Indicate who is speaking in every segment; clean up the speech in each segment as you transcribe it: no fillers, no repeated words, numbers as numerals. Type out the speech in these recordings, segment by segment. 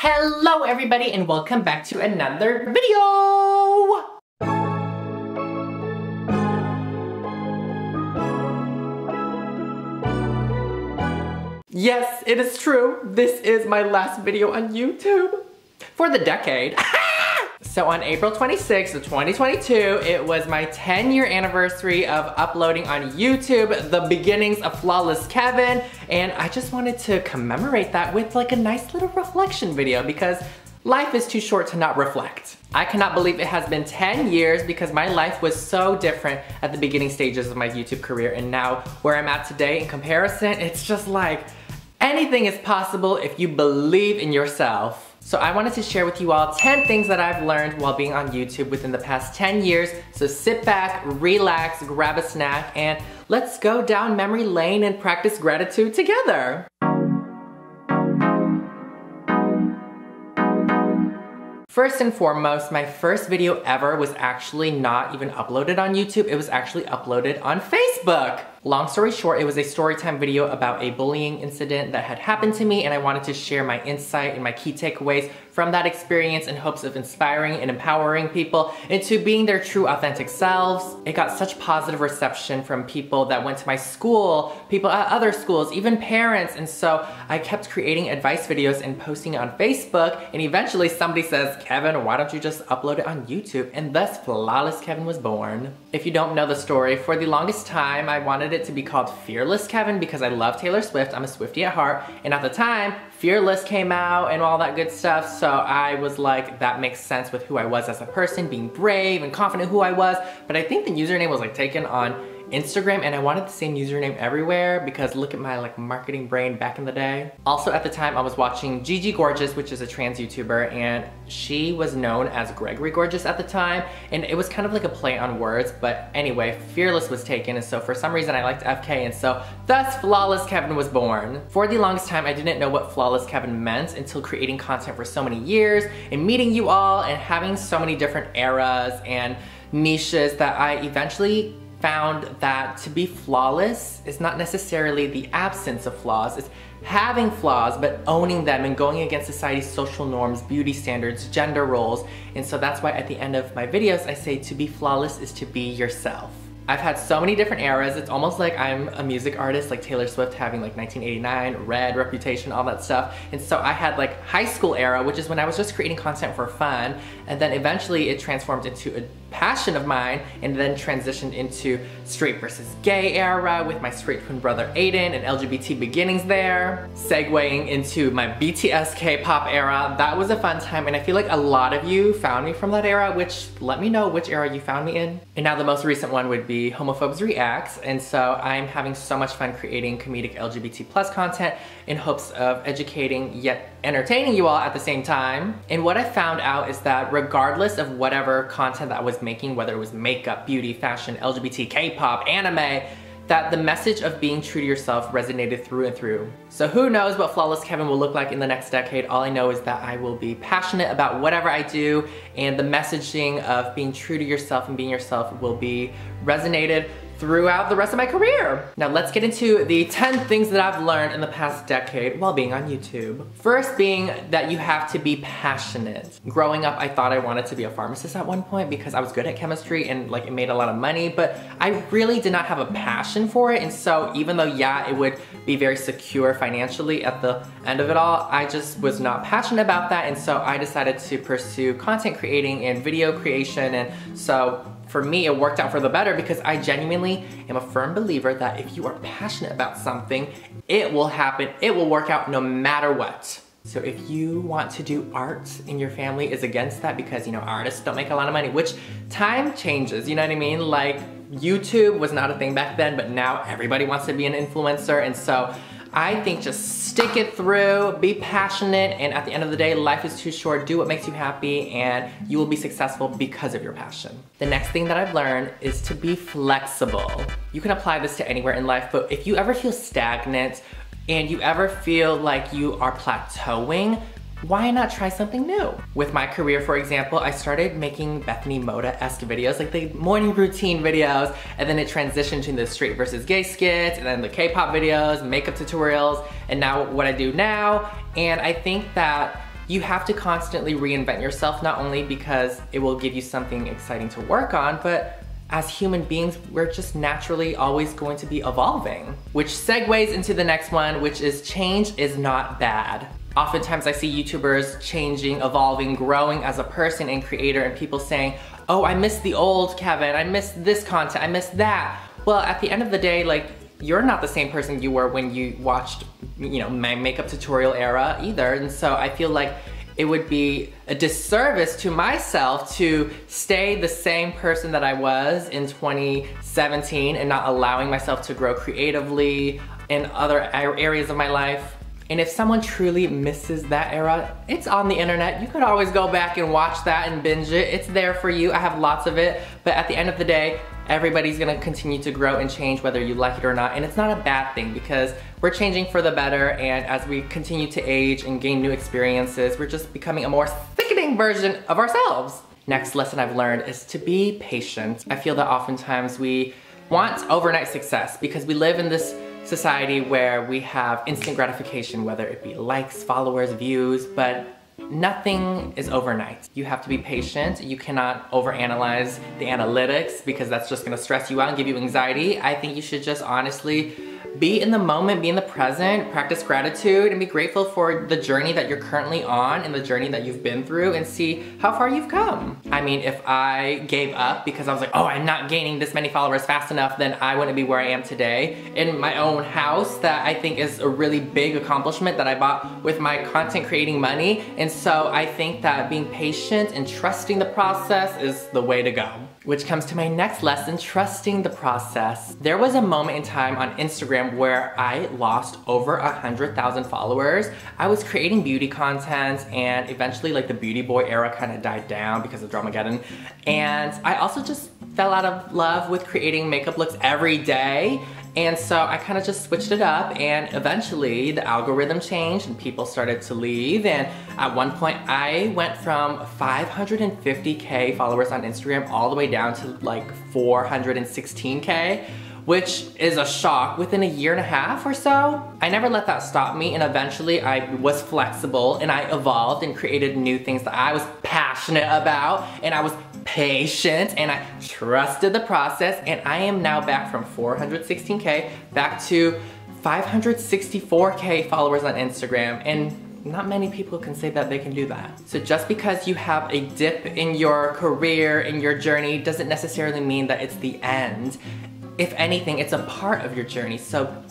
Speaker 1: Hello everybody and welcome back to another video! Yes, it is true. This is my last video on YouTube for the decade. So on April 26th of 2022, it was my 10-year anniversary of uploading on YouTube, the beginnings of FlawlessKevin, and I just wanted to commemorate that with like a nice little reflection video because life is too short to not reflect. I cannot believe it has been 10 years because my life was so different at the beginning stages of my YouTube career, and now where I'm at today in comparison, it's just like anything is possible if you believe in yourself. So I wanted to share with you all 10 things that I've learned while being on YouTube within the past 10 years. So sit back, relax, grab a snack, and let's go down memory lane and practice gratitude together. First and foremost, my first video ever was actually not even uploaded on YouTube, it was actually uploaded on Facebook. Long story short, it was a storytime video about a bullying incident that had happened to me, and I wanted to share my insight and my key takeaways from that experience in hopes of inspiring and empowering people into being their true authentic selves. It got such positive reception from people that went to my school, people at other schools, even parents, and so I kept creating advice videos and posting it on Facebook, and eventually somebody says, "Kevin, why don't you just upload it on YouTube?" And thus FlawlessKevin was born. If you don't know the story, for the longest time I wanted it to be called FearlessKevin because I love Taylor Swift, I'm a Swiftie at heart, and at the time, Fearless came out and all that good stuff, so I was like, that makes sense with who I was as a person, being brave and confident who I was, but I think the username was like taken on Instagram, and I wanted the same username everywhere because look at my like marketing brain back in the day. Also at the time I was watching Gigi Gorgeous, which is a trans YouTuber, and she was known as Gregory Gorgeous at the time, and it was kind of like a play on words, but anyway, Fearless was taken, and so for some reason I liked FK, and so thus FlawlessKevin was born. For the longest time I didn't know what FlawlessKevin meant until creating content for so many years and meeting you all and having so many different eras and niches that I eventually found that to be flawless is not necessarily the absence of flaws, it's having flaws but owning them and going against society's social norms, beauty standards, gender roles. And so that's why at the end of my videos I say to be flawless is to be yourself. I've had so many different eras, it's almost like I'm a music artist like Taylor Swift having like 1989, Red, Reputation, all that stuff. And so I had like high school era, which is when I was just creating content for fun, and then eventually it transformed into a passion of mine and then transitioned into straight versus gay era with my straight twin brother Aiden and LGBT beginnings there. Segueing into my BTS K-pop era, that was a fun time, and I feel like a lot of you found me from that era, which let me know which era you found me in. And now the most recent one would be Homophobes Reacts, and so I'm having so much fun creating comedic LGBT plus content in hopes of educating yet entertaining you all at the same time. And what I found out is that regardless of whatever content that I was making, whether it was makeup, beauty, fashion, LGBT, K-pop, anime, that the message of being true to yourself resonated through and through. So who knows what FlawlessKevin will look like in the next decade. All I know is that I will be passionate about whatever I do, and the messaging of being true to yourself and being yourself will be resonated throughout the rest of my career. Now let's get into the 10 things that I've learned in the past decade while being on YouTube. First being that you have to be passionate. Growing up, I thought I wanted to be a pharmacist at one point because I was good at chemistry and like it made a lot of money, but I really did not have a passion for it. And so even though, yeah, it would be very secure financially at the end of it all, I just was not passionate about that. And so I decided to pursue content creating and video creation. And so for me, it worked out for the better because I genuinely am a firm believer that if you are passionate about something, it will happen, it will work out no matter what. So if you want to do art and your family is against that because, you know, artists don't make a lot of money, which time changes, you know what I mean? Like YouTube was not a thing back then, but now everybody wants to be an influencer, and so I think just stick it through, be passionate, and at the end of the day, life is too short, do what makes you happy, and you will be successful because of your passion. The next thing that I've learned is to be flexible. You can apply this to anywhere in life, but if you ever feel stagnant and you ever feel like you are plateauing, why not try something new? With my career, for example, I started making Bethany Moda-esque videos, like the morning routine videos, and then it transitioned to the straight versus gay skits, and then the K-pop videos, makeup tutorials, and now what I do now. And I think that you have to constantly reinvent yourself, not only because it will give you something exciting to work on, but as human beings, we're just naturally always going to be evolving. Which segues into the next one, which is change is not bad. Oftentimes I see YouTubers changing, evolving, growing as a person and creator, and people saying, oh, I miss the old Kevin, I miss this content, I miss that. Well, at the end of the day, like, you're not the same person you were when you watched, you know, my makeup tutorial era either. And so I feel like it would be a disservice to myself to stay the same person that I was in 2017 and not allowing myself to grow creatively in other areas of my life. And if someone truly misses that era, it's on the internet. You could always go back and watch that and binge it. It's there for you. I have lots of it. But at the end of the day, everybody's gonna continue to grow and change whether you like it or not. And it's not a bad thing because we're changing for the better, and as we continue to age and gain new experiences, we're just becoming a more sickening version of ourselves. Next lesson I've learned is to be patient. I feel that oftentimes we want overnight success because we live in this society where we have instant gratification, whether it be likes, followers, views, but nothing is overnight. You have to be patient. You cannot overanalyze the analytics because that's just gonna stress you out and give you anxiety. I think you should just honestly be in the moment, be in the present, practice gratitude, and be grateful for the journey that you're currently on and the journey that you've been through, and see how far you've come. I mean, if I gave up because I was like, oh, I'm not gaining this many followers fast enough, then I wouldn't be where I am today in my own house. That I think is a really big accomplishment that I bought with my content creating money. And so I think that being patient and trusting the process is the way to go. Which comes to my next lesson, trusting the process. There was a moment in time on Instagram where I lost over 100,000 followers. I was creating beauty content, and eventually like the beauty boy era kind of died down because of Dramageddon. And I also just fell out of love with creating makeup looks every day. And so I kind of just switched it up, and eventually the algorithm changed and people started to leave. And at one point I went from 550K followers on Instagram all the way down to like 416K, which is a shock within a year and a half or so. I never let that stop me, and eventually I was flexible and I evolved and created new things that I was passionate about, and I was patient and I trusted the process, and I am now back from 416K back to 564K followers on Instagram, and not many people can say that they can do that. So just because you have a dip in your career, in your journey, doesn't necessarily mean that it's the end. If anything, it's a part of your journey, so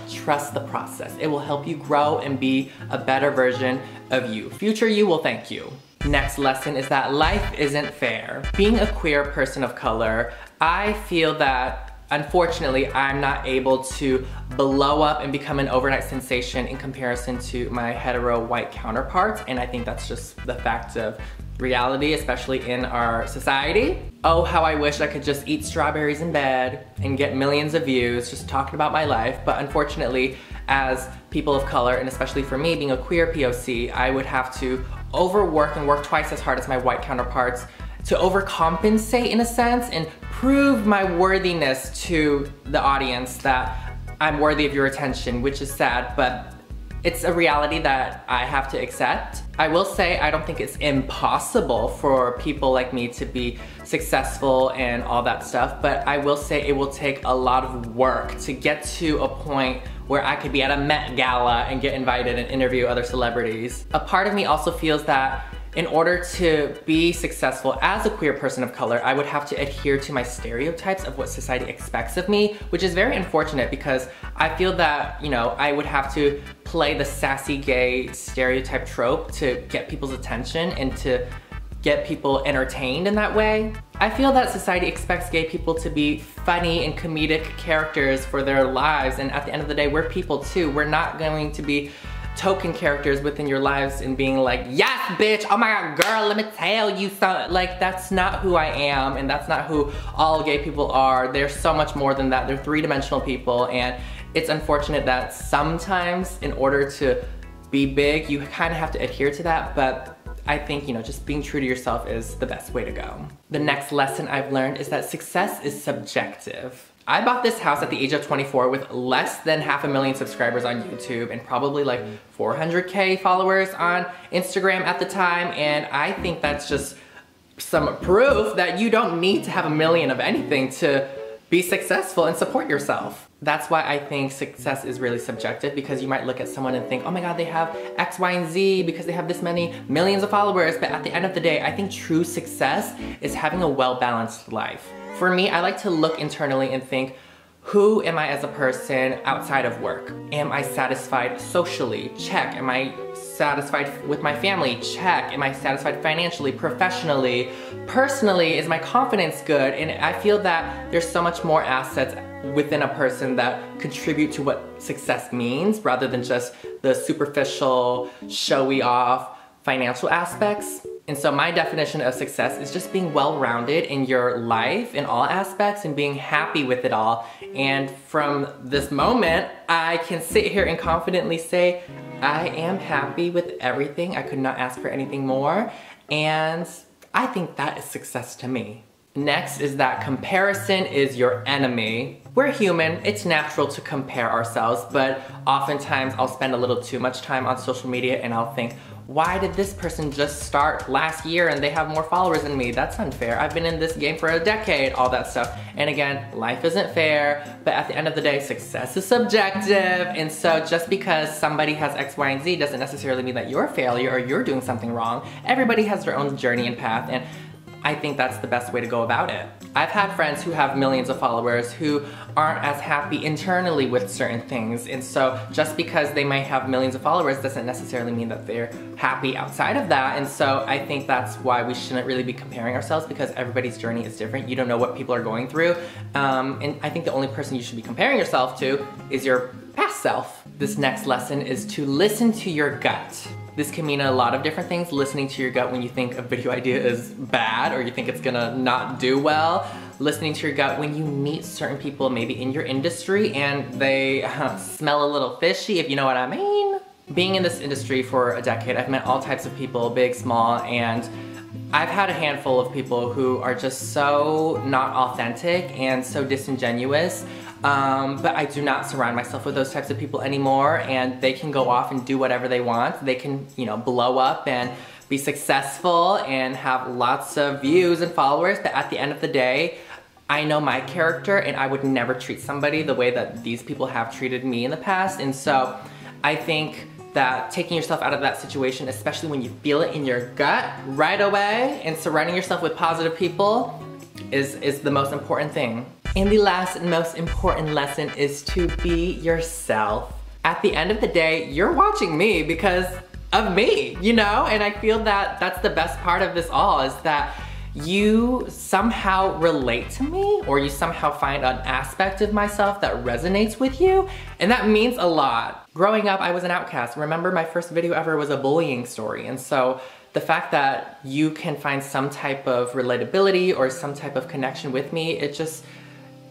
Speaker 1: trust the process. It will help you grow and be a better version of you. Future you will thank you. Next lesson is that life isn't fair. Being a queer person of color, I feel that unfortunately I'm not able to blow up and become an overnight sensation in comparison to my hetero white counterparts, and I think that's just the fact of reality, especially in our society. Oh, how I wish I could just eat strawberries in bed and get millions of views just talking about my life, but unfortunately, as people of color, and especially for me being a queer POC, I would have to overwork and work twice as hard as my white counterparts to overcompensate in a sense and prove my worthiness to the audience that I'm worthy of your attention, which is sad, but it's a reality that I have to accept. I will say I don't think it's impossible for people like me to be successful and all that stuff, but I will say it will take a lot of work to get to a point where I could be at a Met Gala and get invited and interview other celebrities. A part of me also feels that in order to be successful as a queer person of color, I would have to adhere to my stereotypes of what society expects of me, which is very unfortunate because I feel that, you know, I would have to play the sassy gay stereotype trope to get people's attention and to get people entertained in that way. I feel that society expects gay people to be funny and comedic characters for their lives, and at the end of the day, we're people too. We're not going to be token characters within your lives and being like, yes, bitch, oh my god, girl, let me tell you something. Like, that's not who I am, and that's not who all gay people are. They're so much more than that. They're three-dimensional people, and it's unfortunate that sometimes in order to be big, you kind of have to adhere to that, but I think, you know, just being true to yourself is the best way to go. The next lesson I've learned is that success is subjective. I bought this house at the age of 24 with less than 500,000 subscribers on YouTube and probably like 400K followers on Instagram at the time, and I think that's just some proof that you don't need to have a million of anything to be successful and support yourself. That's why I think success is really subjective, because you might look at someone and think, oh my god, they have X, Y, and Z because they have this many millions of followers, but at the end of the day, I think true success is having a well-balanced life. For me, I like to look internally and think, who am I as a person outside of work? Am I satisfied socially? Check. Am I satisfied with my family? Check. Am I satisfied financially, professionally? Personally, is my confidence good? And I feel that there's so much more assets within a person that contribute to what success means, rather than just the superficial, showy off financial aspects. And so my definition of success is just being well-rounded in your life in all aspects and being happy with it all. And from this moment, I can sit here and confidently say, I am happy with everything. I could not ask for anything more. And I think that is success to me. Next is that comparison is your enemy. We're human, it's natural to compare ourselves, but oftentimes I'll spend a little too much time on social media and I'll think, why did this person just start last year and they have more followers than me? That's unfair. I've been in this game for a decade, all that stuff. And again, life isn't fair, but at the end of the day, success is subjective. And so just because somebody has X, Y, and Z doesn't necessarily mean that you're a failure or you're doing something wrong. Everybody has their own journey and path, and I think that's the best way to go about it. I've had friends who have millions of followers who aren't as happy internally with certain things, and so just because they might have millions of followers doesn't necessarily mean that they're happy outside of that. And so I think that's why we shouldn't really be comparing ourselves, because everybody's journey is different. You don't know what people are going through, and I think the only person you should be comparing yourself to is your past self. This next lesson is to listen to your gut. This can mean a lot of different things. Listening to your gut when you think a video idea is bad or you think it's gonna not do well. Listening to your gut when you meet certain people maybe in your industry and they smell a little fishy, if you know what I mean. Being in this industry for a decade, I've met all types of people, big, small, and I've had a handful of people who are just so not authentic and so disingenuous. But I do not surround myself with those types of people anymore, and they can go off and do whatever they want. They can, you know, blow up and be successful and have lots of views and followers, but at the end of the day, I know my character and I would never treat somebody the way that these people have treated me in the past. And so I think that taking yourself out of that situation, especially when you feel it in your gut right away, and surrounding yourself with positive people is the most important thing. And the last and most important lesson is to be yourself. At the end of the day, you're watching me because of me, you know? And I feel that that's the best part of this all, is that you somehow relate to me, or you somehow find an aspect of myself that resonates with you, and that means a lot. Growing up, I was an outcast. Remember, my first video ever was a bullying story, and so the fact that you can find some type of relatability or some type of connection with me, it just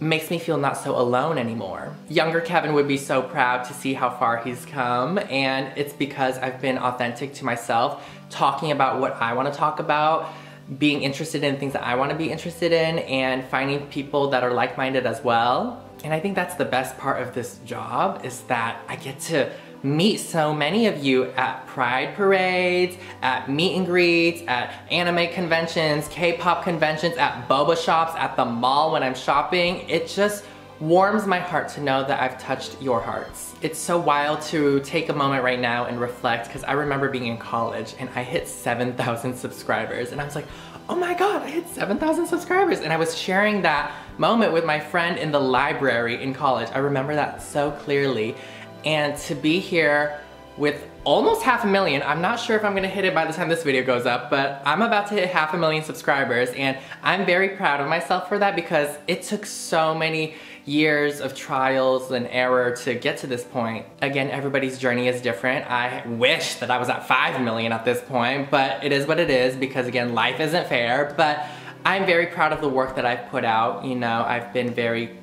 Speaker 1: makes me feel not so alone anymore. Younger Kevin would be so proud to see how far he's come, and it's because I've been authentic to myself, talking about what I want to talk about, being interested in things that I want to be interested in, and finding people that are like-minded as well. And I think that's the best part of this job, is that I get to meet so many of you at pride parades, at meet and greets, at anime conventions, K-pop conventions, at boba shops, at the mall when I'm shopping. It just warms my heart to know that I've touched your hearts. It's so wild to take a moment right now and reflect, because I remember being in college and I hit 7,000 subscribers, and I was like, oh my god, I hit 7,000 subscribers. And I was sharing that moment with my friend in the library in college. I remember that so clearly. And to be here with almost 500,000, I'm not sure if I'm gonna hit it by the time this video goes up, but I'm about to hit 500,000 subscribers, and I'm very proud of myself for that, because it took so many years of trials and error to get to this point. Again, everybody's journey is different. I wish that I was at 5 million at this point, but it is what it is, because again, life isn't fair. But I'm very proud of the work that I've put out. You know, I've been very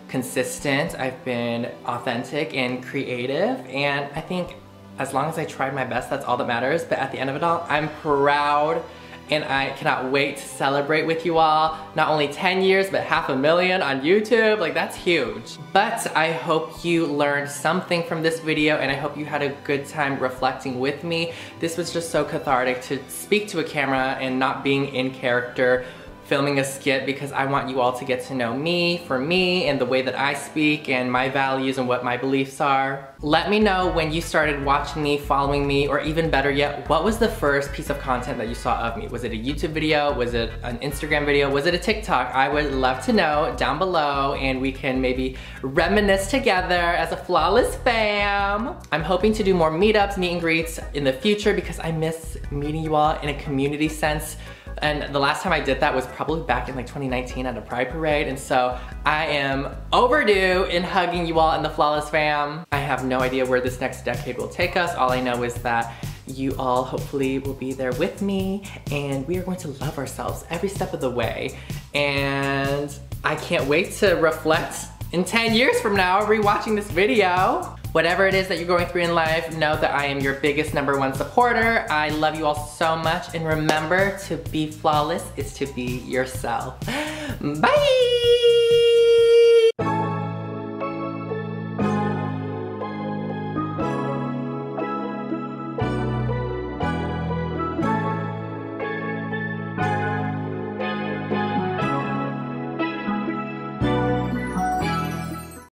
Speaker 1: consistent, I've been authentic and creative, and I think as long as I tried my best, that's all that matters. But at the end of it all, I'm proud and I cannot wait to celebrate with you all. Not only 10 years, but 500,000 on YouTube. Like, that's huge. But I hope you learned something from this video, and I hope you had a good time reflecting with me. This was just so cathartic to speak to a camera and not being in character, filming a skit, because I want you all to get to know me for me and the way that I speak and my values and what my beliefs are. Let me know when you started watching me, following me, or even better yet, what was the first piece of content that you saw of me? Was it a YouTube video? Was it an Instagram video? Was it a TikTok? I would love to know down below, and we can maybe reminisce together as a Flawless fam. I'm hoping to do more meetups, meet and greets in the future, because I miss meeting you all in a community sense. And the last time I did that was probably back in like 2019 at a Pride Parade, and so I am overdue in hugging you all in the Flawless fam. I have no idea where this next decade will take us. All I know is that you all hopefully will be there with me, and we are going to love ourselves every step of the way. And I can't wait to reflect in 10 years from now, rewatching this video. Whatever it is that you're going through in life, know that I am your biggest #1 supporter. I love you all so much, and remember, to be flawless is to be yourself. Bye!